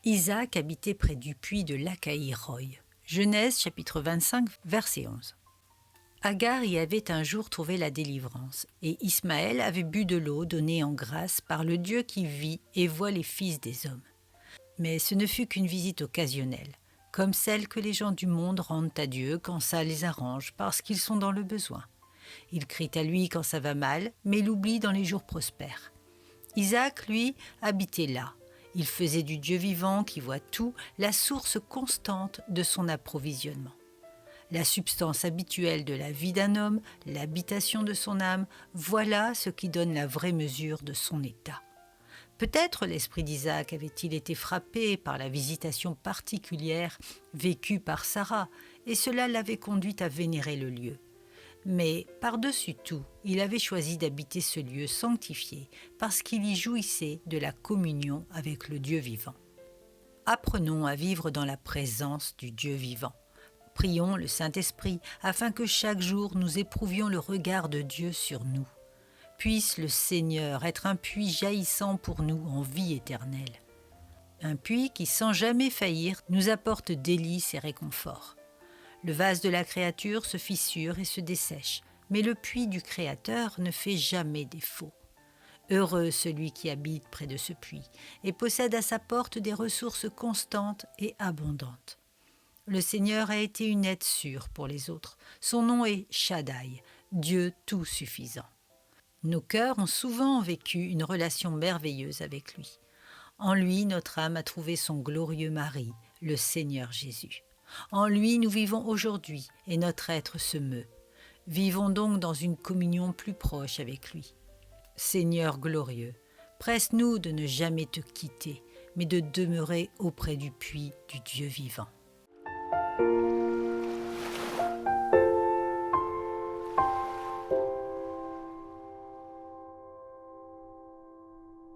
Isaac habitait près du puits de Lacaï-Roï. Genèse chapitre 25, verset 11. Agar y avait un jour trouvé la délivrance, et Ismaël avait bu de l'eau donnée en grâce par le Dieu qui vit et voit les fils des hommes. Mais ce ne fut qu'une visite occasionnelle, comme celle que les gens du monde rendent à Dieu quand ça les arrange parce qu'ils sont dans le besoin. Il crie à lui quand ça va mal, mais l'oublie dans les jours prospères. Isaac, lui, habitait là. Il faisait du Dieu vivant qui voit tout la source constante de son approvisionnement. La substance habituelle de la vie d'un homme, l'habitation de son âme, voilà ce qui donne la vraie mesure de son état. Peut-être l'esprit d'Isaac avait-il été frappé par la visitation particulière vécue par Sarah, et cela l'avait conduit à vénérer le lieu. Mais par-dessus tout, il avait choisi d'habiter ce lieu sanctifié parce qu'il y jouissait de la communion avec le Dieu vivant. Apprenons à vivre dans la présence du Dieu vivant. Prions le Saint-Esprit afin que chaque jour nous éprouvions le regard de Dieu sur nous. Puisse le Seigneur être un puits jaillissant pour nous en vie éternelle. Un puits qui, sans jamais faillir, nous apporte délices et réconfort. Le vase de la créature se fissure et se dessèche, mais le puits du Créateur ne fait jamais défaut. Heureux celui qui habite près de ce puits et possède à sa porte des ressources constantes et abondantes. Le Seigneur a été une aide sûre pour les autres. Son nom est Shaddai, Dieu tout suffisant. Nos cœurs ont souvent vécu une relation merveilleuse avec lui. En lui, notre âme a trouvé son glorieux mari, le Seigneur Jésus. En lui, nous vivons aujourd'hui et notre être se meut. Vivons donc dans une communion plus proche avec lui. Seigneur glorieux, presse-nous de ne jamais te quitter, mais de demeurer auprès du puits du Dieu vivant.